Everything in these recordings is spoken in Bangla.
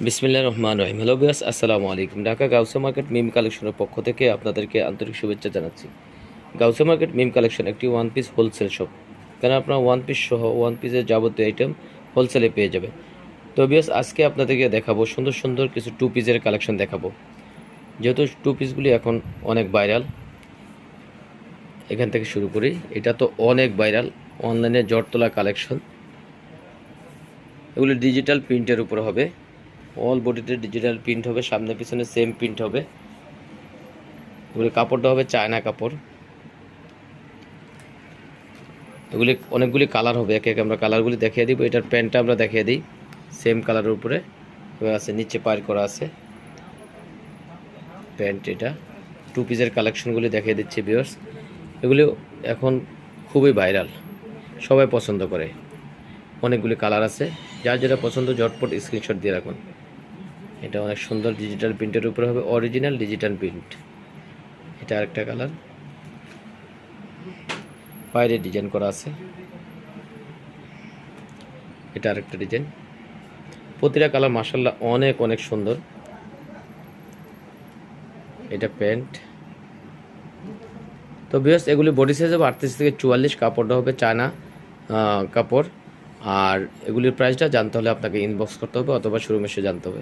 বিসমিল্লাহির রহমানির রহিম। হ্যালো ভিউয়ার্স, আসসালামু আলাইকুম। ঢাকা গাউসিয়া মার্কেট মিম কালেকশনের পক্ষ থেকে আপনাদেরকে আন্তরিক শুভেচ্ছা জানাচ্ছি। গাউসিয়া মার্কেট মিম কালেকশন একটি ওয়ান পিস হোলসেল শপ। এখানে আপনারা ওয়ান পিস সহ ওয়ান পিসের যাবতীয় আইটেম হোলসেলে পেয়ে যাবেন। তো ভিউয়ার্স, আজকে আপনাদেরকে দেখাবো সুন্দর সুন্দর কিছু টু পিসের কালেকশন দেখাবো। যেহেতু টু পিসগুলি এখন অনেক ভাইরাল, এখান থেকে শুরু করি। এটা তো অনেক ভাইরাল, অনলাইনে জট তোলা কালেকশন। এগুলি ডিজিটাল প্রিন্টের উপর হবে, অল বডিতে ডিজিটাল প্রিন্ট হবে, সামনে পিছনে সেম প্রিন্ট হবে। এগুলি কাপড়টা হবে চায়না কাপড়। এগুলি অনেকগুলি কালার হবে, একে একে আমরা কালারগুলি দেখিয়ে দিব। এটার প্যান্টটা আমরা দেখিয়ে দিই, সেম কালারের উপরে আছে, নিচে পার করা আছে প্যান্ট। এটা টু পিসের কালেকশনগুলি দেখিয়ে দিচ্ছি ভিউয়ার্স। এগুলি এখন খুবই ভাইরাল, সবাই পছন্দ করে। অনেকগুলি কালার আছে, যার যেটা পছন্দ ঝটপট স্ক্রিনশট দিয়ে রাখুন। এটা অনেক সুন্দর ডিজিটাল প্রিন্টের উপরে হবে, অরিজিনাল ডিজিটাল প্রিন্ট। এটা আরেকটা কালার, বাইরে ডিজাইন করা আছে। এটা আরেকটা ডিজাইন। প্রতিটা কালার মাশাআল্লাহ অনেক অনেক সুন্দর। এটা প্যান্ট। তো ভিউয়ার্স, এগুলি বডি সাইজ হবে 38 থেকে 44, কাপড়টা হবে চায়না কাপড়। আর এগুলির প্রাইসটা জানতে হলে আপনাকে ইনবক্স করতে হবে অথবা শোরুমে এসে জানতে হবে।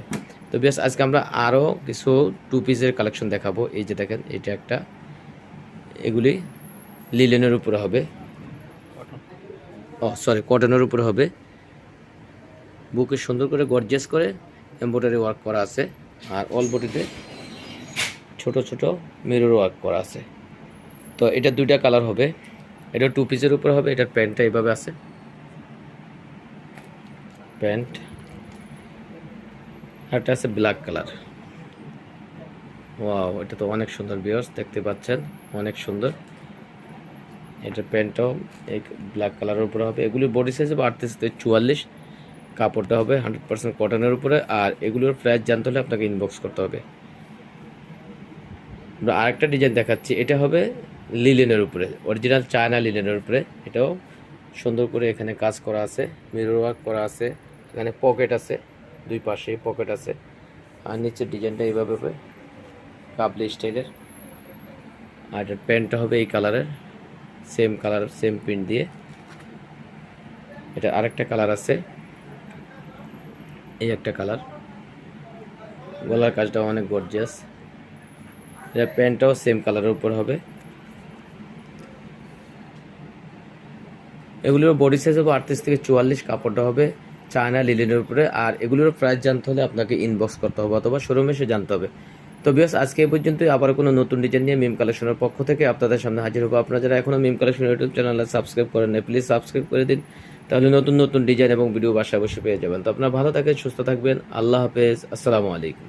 তো ভিউয়ার্স, আজকে আমরা আরও কিছু টু পিসের কালেকশন দেখাবো। এই যে দেখেন, এটা একটা, এগুলি লিলেনের উপরে হবে, কটনের উপরে হবে। বুকে সুন্দর করে গর্জিয়াস করে এমব্রয়ডারি ওয়ার্ক করা আছে, আর অল বডিতে ছোট ছোট মিরর ওয়ার্ক করা আছে। তো এটা দুইটা কালার হবে, এটা টু পিসের উপরে হবে। এটার প্যান্টটা এইভাবে আছে, প্যান্ট। একটা আছে ব্ল্যাক কালার। ওয়াও, এটা তো অনেক সুন্দর ভিউয়ার্স, দেখতে পাচ্ছেন অনেক সুন্দর। এটা প্যান্টটাও এই ব্ল্যাক কালারের উপরে হবে। এগুলির বডি সাইজ হবে 38 থেকে 44, কাপড়টা হবে 100% কটনের উপরে। আর এগুলোর প্রাইস জানতে হলে আপনাকে ইনবক্স করতে হবে। আমরা আরেকটা ডিজাইন দেখাচ্ছি, এটা হবে লিলেনের উপরে, অরিজিনাল চায়না লিলেনের উপরে। এটাও সুন্দর করে এখানে কাজ করা আছে, মিরর ওয়ার্ক করা আছে। এখানে পকেট আছে, দুই পাশে পকেট আছে। আর নিচের ডিজাইনটা এইভাবে হবে, কাবলি স্টাইলের। আর এটার প্যান্টটা হবে এই কালারের, সেম কালার সেম প্রিন্ট দিয়ে। এটা আরেকটা কালার আছে, এই একটা কালার। গলার কাজটাও অনেক গর্জিয়াস। এটা প্যান্টটাও সেম কালারের উপর হবে। এগুলোর বডি সাইজ হবে 38 থেকে 44, কাপড়টা হবে চায়না লিলেনের উপরে। আর এগুলোর প্রাইস জানতে হলে আপনাকে ইনবক্স করতে হবে অথবা শোরুমে এসে জানতে হবে। তো ভিউয়ার্স, আজকে এই পর্যন্তই। আবার কোনো নতুন ডিজাইন নিয়ে মিম কালেকশনের পক্ষ থেকে আপনাদের সামনে হাজির হবো। আপনারা যারা এখনও মিম কালেকশন ইউটিউব চ্যানেলে সাবস্ক্রাইব করেন না, প্লিজ সাবস্ক্রাইব করে দিন, তাহলে নতুন নতুন ডিজাইন এবং ভিডিও বাসায় বসে পেয়ে যাবেন। তো আপনারা ভালো থাকেন, সুস্থ থাকবেন। আল্লাহ হাফেজ, আসসালামু আলাইকুম।